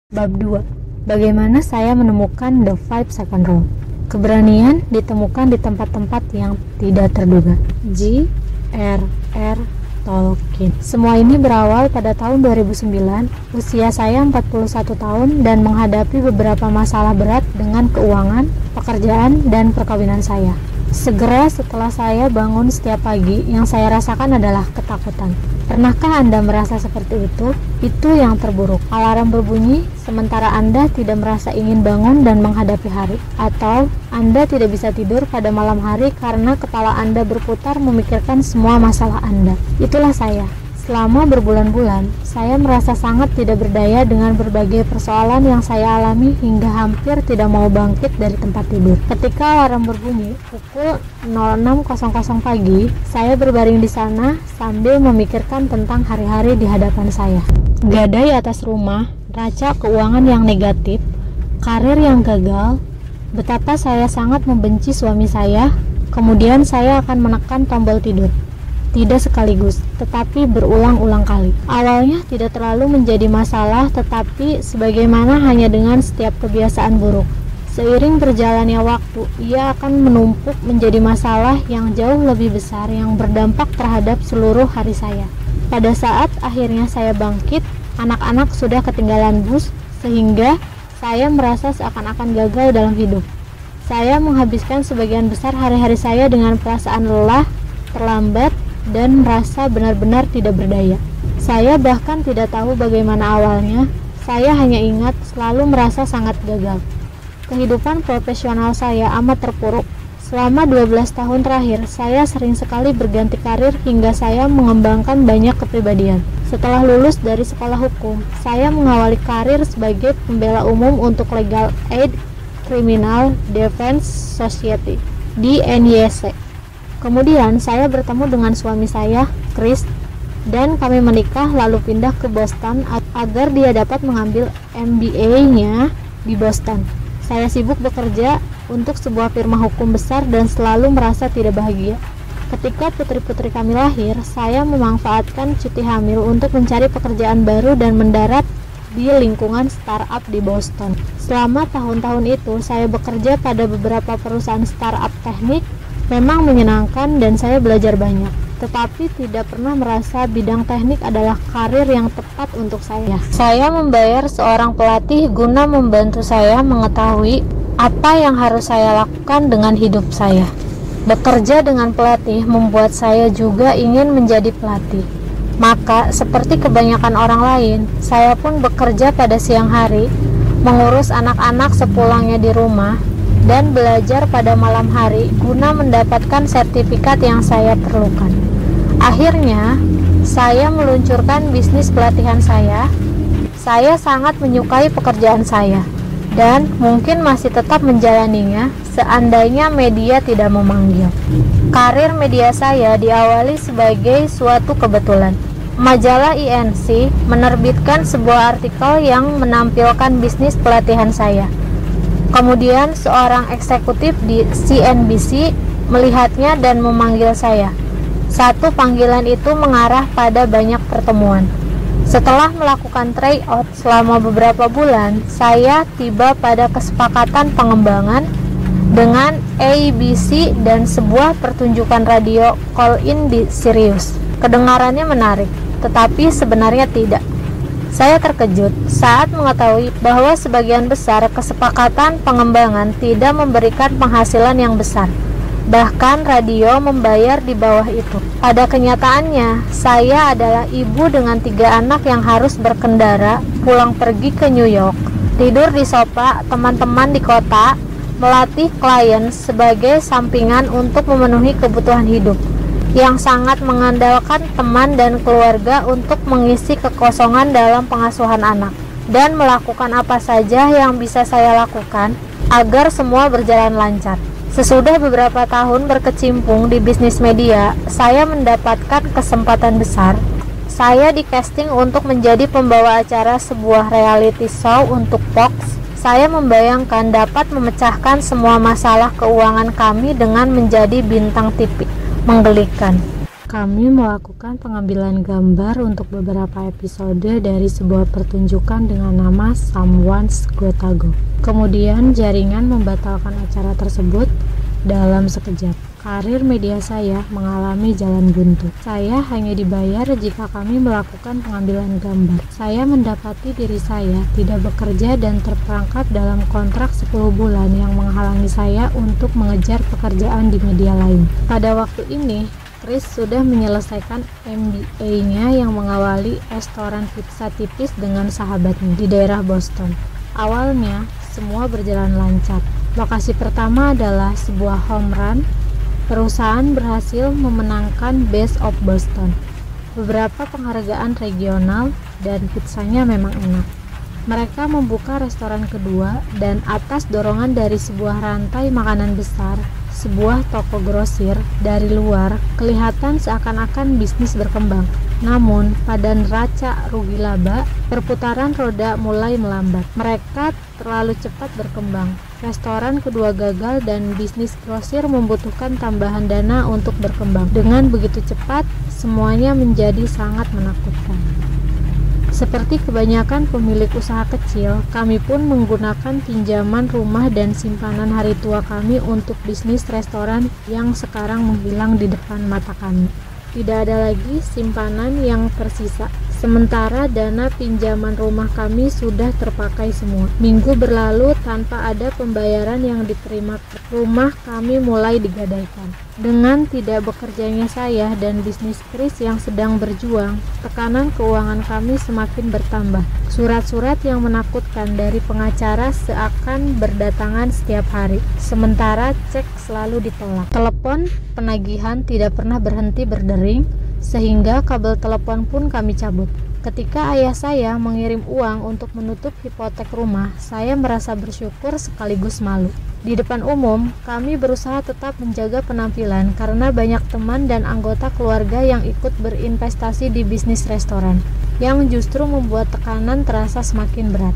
Bab 2. Bagaimana saya menemukan the 5 second rule. Keberanian ditemukan di tempat-tempat yang tidak terduga. J.R.R. Tolkien. Semua ini berawal pada tahun 2009. Usia saya 41 tahun dan menghadapi beberapa masalah berat dengan keuangan, pekerjaan, dan perkawinan saya. Segera setelah saya bangun setiap pagi, yang saya rasakan adalah ketakutan. Pernahkah Anda merasa seperti itu? Itu yang terburuk. Alarm berbunyi, sementara Anda tidak merasa ingin bangun dan menghadapi hari. Atau Anda tidak bisa tidur pada malam hari karena kepala Anda berputar memikirkan semua masalah Anda. Itulah saya. Selama berbulan-bulan, saya merasa sangat tidak berdaya dengan berbagai persoalan yang saya alami hingga hampir tidak mau bangkit dari tempat tidur. Ketika alarm berbunyi, pukul 06.00 pagi, saya berbaring di sana sambil memikirkan tentang hari-hari di hadapan saya. Gadai atas rumah, raca keuangan yang negatif, karir yang gagal, betapa saya sangat membenci suami saya, kemudian saya akan menekan tombol tidur. Tidak sekaligus, tetapi berulang-ulang kali. Awalnya tidak terlalu menjadi masalah, tetapi sebagaimana hanya dengan setiap kebiasaan buruk. Seiring berjalannya waktu, ia akan menumpuk menjadi masalah yang jauh lebih besar yang berdampak terhadap seluruh hari saya. Pada saat akhirnya saya bangkit, anak-anak sudah ketinggalan bus, sehingga saya merasa seakan-akan gagal dalam hidup. Saya menghabiskan sebagian besar hari-hari saya dengan perasaan lelah, terlambat, dan merasa benar-benar tidak berdaya. Saya bahkan tidak tahu bagaimana awalnya. Saya hanya ingat selalu merasa sangat gagal. Kehidupan profesional saya amat terpuruk. Selama 12 tahun terakhir, saya sering sekali berganti karir hingga saya mengembangkan banyak kepribadian. Setelah lulus dari sekolah hukum, saya mengawali karir sebagai pembela umum untuk Legal Aid Criminal Defense Society di NYC. Kemudian saya bertemu dengan suami saya, Chris, dan kami menikah lalu pindah ke Boston agar dia dapat mengambil MBA-nya di Boston. Saya sibuk bekerja untuk sebuah firma hukum besar dan selalu merasa tidak bahagia. Ketika putri-putri kami lahir, saya memanfaatkan cuti hamil untuk mencari pekerjaan baru dan mendarat di lingkungan startup di Boston. Selama tahun-tahun itu, saya bekerja pada beberapa perusahaan startup teknik. Memang menyenangkan dan saya belajar banyak, tetapi tidak pernah merasa bidang teknik adalah karir yang tepat untuk saya. Saya membayar seorang pelatih guna membantu saya mengetahui apa yang harus saya lakukan dengan hidup saya. Bekerja dengan pelatih membuat saya juga ingin menjadi pelatih. Maka, seperti kebanyakan orang lain, saya pun bekerja pada siang hari, mengurus anak-anak sepulangnya di rumah, dan belajar pada malam hari guna mendapatkan sertifikat yang saya perlukan. Akhirnya, saya meluncurkan bisnis pelatihan saya. Saya sangat menyukai pekerjaan saya dan mungkin masih tetap menjalaninya seandainya media tidak memanggil. Karir media saya diawali sebagai suatu kebetulan. Majalah INC menerbitkan sebuah artikel yang menampilkan bisnis pelatihan saya. Kemudian seorang eksekutif di CNBC melihatnya dan memanggil saya. Satu panggilan itu mengarah pada banyak pertemuan. Setelah melakukan tryout selama beberapa bulan, saya tiba pada kesepakatan pengembangan dengan ABC dan sebuah pertunjukan radio call-in di Sirius. Kedengarannya menarik, tetapi sebenarnya tidak. Saya terkejut saat mengetahui bahwa sebagian besar kesepakatan pengembangan tidak memberikan penghasilan yang besar. Bahkan radio membayar di bawah itu. Pada kenyataannya, saya adalah ibu dengan 3 anak yang harus berkendara pulang pergi ke New York, tidur di sofa teman-teman di kota, melatih klien sebagai sampingan untuk memenuhi kebutuhan hidup, yang sangat mengandalkan teman dan keluarga untuk mengisi kekosongan dalam pengasuhan anak, dan melakukan apa saja yang bisa saya lakukan agar semua berjalan lancar. Sesudah beberapa tahun berkecimpung di bisnis media, saya mendapatkan kesempatan besar. Saya di casting untuk menjadi pembawa acara sebuah reality show untuk Fox. Saya membayangkan dapat memecahkan semua masalah keuangan kami dengan menjadi bintang TV. Menggelikan. Kami melakukan pengambilan gambar untuk beberapa episode dari sebuah pertunjukan dengan nama Someone's Gotta Go. Kemudian jaringan membatalkan acara tersebut dalam sekejap. Karir media saya mengalami jalan buntu. Saya hanya dibayar jika kami melakukan pengambilan gambar. Saya mendapati diri saya tidak bekerja dan terperangkap dalam kontrak 10 bulan yang menghalangi saya untuk mengejar pekerjaan di media lain. Pada waktu ini, Chris sudah menyelesaikan MBA-nya yang mengawali restoran pizza tipis dengan sahabatnya di daerah Boston. Awalnya, semua berjalan lancar. Lokasi pertama adalah sebuah home run. Perusahaan berhasil memenangkan Best of Boston, beberapa penghargaan regional, dan pizzanya memang enak. Mereka membuka restoran kedua dan atas dorongan dari sebuah rantai makanan besar, sebuah toko grosir dari luar kelihatan seakan-akan bisnis berkembang. Namun, pada neraca rugi laba, perputaran roda mulai melambat. Mereka terlalu cepat berkembang. Restoran kedua gagal dan bisnis grosir membutuhkan tambahan dana untuk berkembang. Dengan begitu cepat, semuanya menjadi sangat menakutkan. Seperti kebanyakan pemilik usaha kecil, kami pun menggunakan pinjaman rumah dan simpanan hari tua kami untuk bisnis restoran yang sekarang menghilang di depan mata kami. Tidak ada lagi simpanan yang tersisa. Sementara dana pinjaman rumah kami sudah terpakai semua. Minggu berlalu tanpa ada pembayaran yang diterima. Rumah kami mulai digadaikan. Dengan tidak bekerjanya saya dan bisnis Chris yang sedang berjuang, tekanan keuangan kami semakin bertambah. Surat-surat yang menakutkan dari pengacara seakan berdatangan setiap hari. Sementara cek selalu ditolak. Telepon penagihan tidak pernah berhenti berdering, sehingga kabel telepon pun kami cabut. Ketika ayah saya mengirim uang untuk menutup hipotek rumah, saya merasa bersyukur sekaligus malu. Di depan umum, kami berusaha tetap menjaga penampilan karena banyak teman dan anggota keluarga yang ikut berinvestasi di bisnis restoran, yang justru membuat tekanan terasa semakin berat.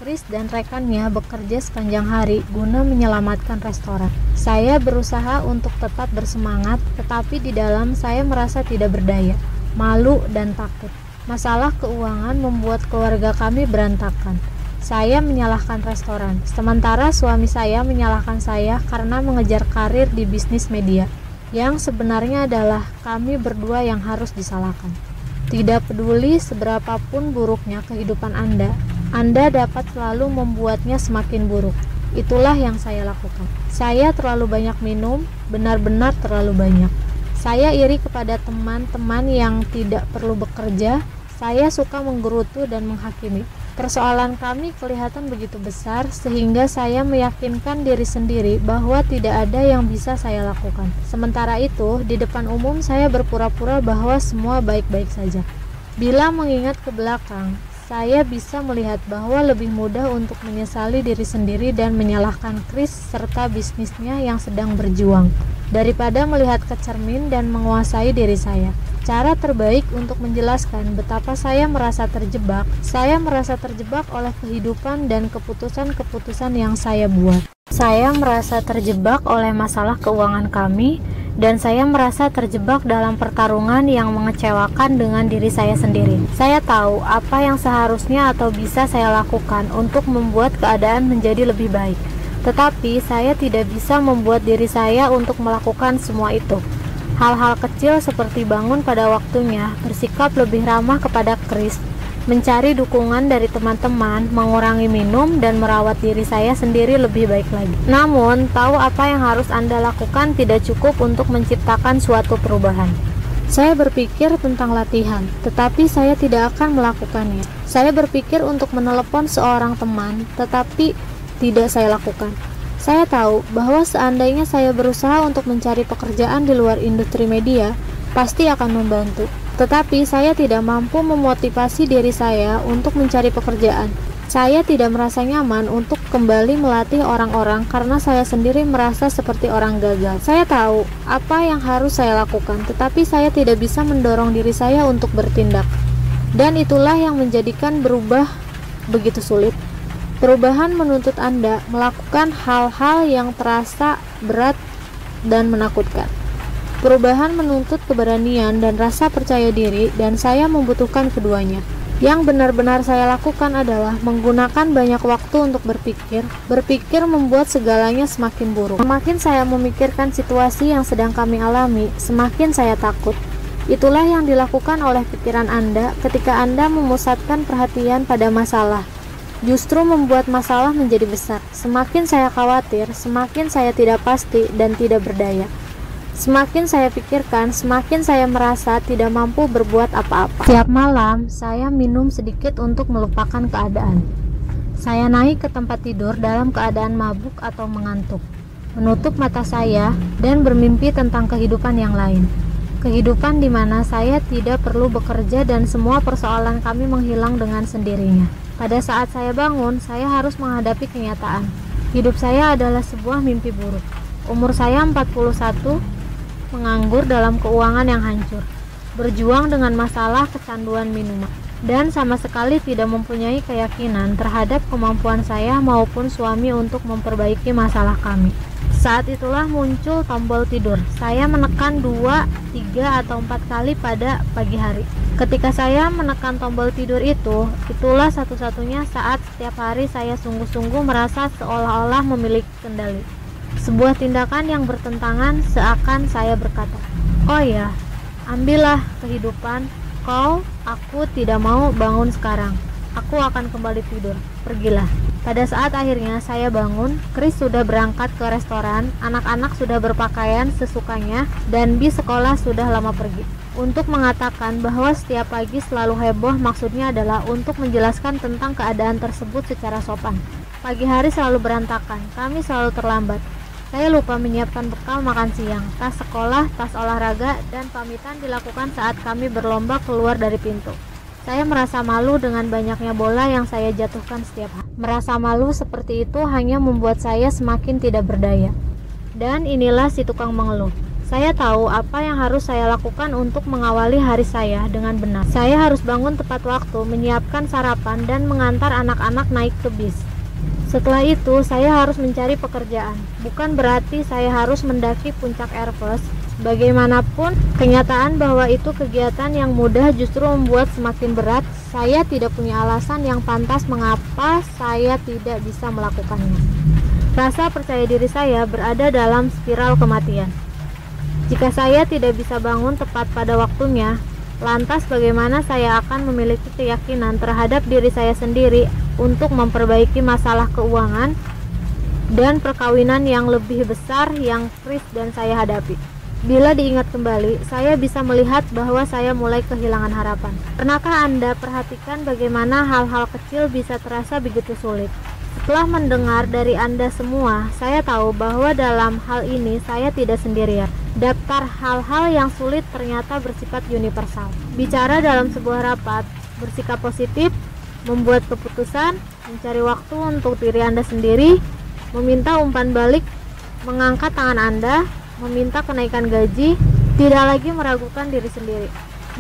Chris dan rekannya bekerja sepanjang hari guna menyelamatkan restoran. Saya berusaha untuk tetap bersemangat, tetapi di dalam saya merasa tidak berdaya, malu dan takut. Masalah keuangan membuat keluarga kami berantakan. Saya menyalahkan restoran, sementara suami saya menyalahkan saya karena mengejar karir di bisnis media, yang sebenarnya adalah kami berdua yang harus disalahkan. Tidak peduli seberapapun buruknya kehidupan Anda dapat selalu membuatnya semakin buruk. Itulah yang saya lakukan. Saya terlalu banyak minum, benar-benar terlalu banyak. Saya iri kepada teman-teman yang tidak perlu bekerja. Saya suka menggerutu dan menghakimi. Persoalan kami kelihatan begitu besar sehingga saya meyakinkan diri sendiri bahwa tidak ada yang bisa saya lakukan. Sementara itu, di depan umum saya berpura-pura bahwa semua baik-baik saja. Bila mengingat ke belakang, saya bisa melihat bahwa lebih mudah untuk menyesali diri sendiri dan menyalahkan Chris serta bisnisnya yang sedang berjuang, daripada melihat ke cermin dan menguasai diri saya. Cara terbaik untuk menjelaskan betapa saya merasa terjebak oleh kehidupan dan keputusan-keputusan yang saya buat. Saya merasa terjebak oleh masalah keuangan kami, dan saya merasa terjebak dalam pertarungan yang mengecewakan dengan diri saya sendiri. Saya tahu apa yang seharusnya atau bisa saya lakukan untuk membuat keadaan menjadi lebih baik, tetapi saya tidak bisa membuat diri saya untuk melakukan semua itu. Hal-hal kecil seperti bangun pada waktunya, bersikap lebih ramah kepada Chris, mencari dukungan dari teman-teman, mengurangi minum, dan merawat diri saya sendiri lebih baik lagi. Namun, tahu apa yang harus Anda lakukan tidak cukup untuk menciptakan suatu perubahan. Saya berpikir tentang latihan, tetapi saya tidak akan melakukannya. Saya berpikir untuk menelepon seorang teman, tetapi tidak saya lakukan. Saya tahu bahwa seandainya saya berusaha untuk mencari pekerjaan di luar industri media, pasti akan membantu. Tetapi saya tidak mampu memotivasi diri saya untuk mencari pekerjaan. Saya tidak merasa nyaman untuk kembali melatih orang-orang karena saya sendiri merasa seperti orang gagal. Saya tahu apa yang harus saya lakukan, tetapi saya tidak bisa mendorong diri saya untuk bertindak. Dan itulah yang menjadikan berubah begitu sulit. Perubahan menuntut Anda melakukan hal-hal yang terasa berat dan menakutkan. Perubahan menuntut keberanian dan rasa percaya diri, dan saya membutuhkan keduanya. Yang benar-benar saya lakukan adalah menggunakan banyak waktu untuk berpikir. Berpikir membuat segalanya semakin buruk. Semakin saya memikirkan situasi yang sedang kami alami, semakin saya takut. Itulah yang dilakukan oleh pikiran Anda ketika Anda memusatkan perhatian pada masalah. Justru membuat masalah menjadi besar. Semakin saya khawatir, semakin saya tidak pasti dan tidak berdaya. Semakin saya pikirkan, semakin saya merasa tidak mampu berbuat apa-apa. Setiap malam, saya minum sedikit untuk melupakan keadaan. Saya naik ke tempat tidur dalam keadaan mabuk atau mengantuk, menutup mata saya, dan bermimpi tentang kehidupan yang lain. Kehidupan di mana saya tidak perlu bekerja dan semua persoalan kami menghilang dengan sendirinya. Pada saat saya bangun, saya harus menghadapi kenyataan. Hidup saya adalah sebuah mimpi buruk. Umur saya 41, menganggur dalam keuangan yang hancur, berjuang dengan masalah kecanduan minuman, dan sama sekali tidak mempunyai keyakinan terhadap kemampuan saya maupun suami untuk memperbaiki masalah kami. Saat itulah muncul tombol tidur. Saya menekan 2, 3, atau 4 kali pada pagi hari. Ketika saya menekan tombol tidur itulah satu-satunya saat setiap hari saya sungguh-sungguh merasa seolah-olah memiliki kendali. Sebuah tindakan yang bertentangan, seakan saya berkata, "Oh ya, ambillah kehidupan aku tidak mau bangun sekarang. Aku akan kembali tidur. Pergilah." Pada saat akhirnya saya bangun, Chris sudah berangkat ke restoran, anak-anak sudah berpakaian sesukanya, dan bis sekolah sudah lama pergi. Untuk mengatakan bahwa setiap pagi selalu heboh maksudnya adalah untuk menjelaskan tentang keadaan tersebut secara sopan. Pagi hari selalu berantakan, kami selalu terlambat. Saya lupa menyiapkan bekal makan siang, tas sekolah, tas olahraga, dan pamitan dilakukan saat kami berlomba keluar dari pintu. Saya merasa malu dengan banyaknya bola yang saya jatuhkan setiap hari. Merasa malu seperti itu hanya membuat saya semakin tidak berdaya. Dan inilah si tukang mengeluh. Saya tahu apa yang harus saya lakukan untuk mengawali hari saya dengan benar. Saya harus bangun tepat waktu, menyiapkan sarapan, dan mengantar anak-anak naik ke bis. Setelah itu, saya harus mencari pekerjaan. Bukan berarti saya harus mendaki puncak Everest. Bagaimanapun, kenyataan bahwa itu kegiatan yang mudah justru membuat semakin berat. Saya tidak punya alasan yang pantas mengapa saya tidak bisa melakukannya. Rasa percaya diri saya berada dalam spiral kematian. Jika saya tidak bisa bangun tepat pada waktunya, lantas bagaimana saya akan memiliki keyakinan terhadap diri saya sendiri untuk memperbaiki masalah keuangan dan perkawinan yang lebih besar yang Chris dan saya hadapi? Bila diingat kembali, saya bisa melihat bahwa saya mulai kehilangan harapan. Pernahkah Anda perhatikan bagaimana hal-hal kecil bisa terasa begitu sulit? Setelah mendengar dari Anda semua, saya tahu bahwa dalam hal ini saya tidak sendirian. Daftar hal-hal yang sulit ternyata bersifat universal. Bicara dalam sebuah rapat, bersikap positif, membuat keputusan, mencari waktu untuk diri Anda sendiri, meminta umpan balik, mengangkat tangan Anda, meminta kenaikan gaji, tidak lagi meragukan diri sendiri,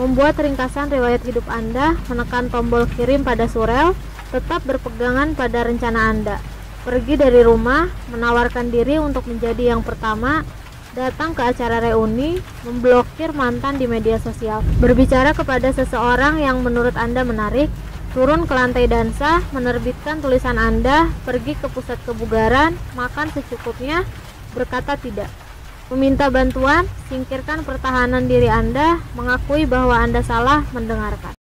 membuat ringkasan riwayat hidup Anda, menekan tombol kirim pada surel, tetap berpegangan pada rencana Anda, pergi dari rumah, menawarkan diri untuk menjadi yang pertama, datang ke acara reuni, memblokir mantan di media sosial, berbicara kepada seseorang yang menurut Anda menarik, turun ke lantai dansa, menerbitkan tulisan Anda, pergi ke pusat kebugaran, makan secukupnya, berkata tidak, meminta bantuan, singkirkan pertahanan diri Anda, mengakui bahwa Anda salah, mendengarkan.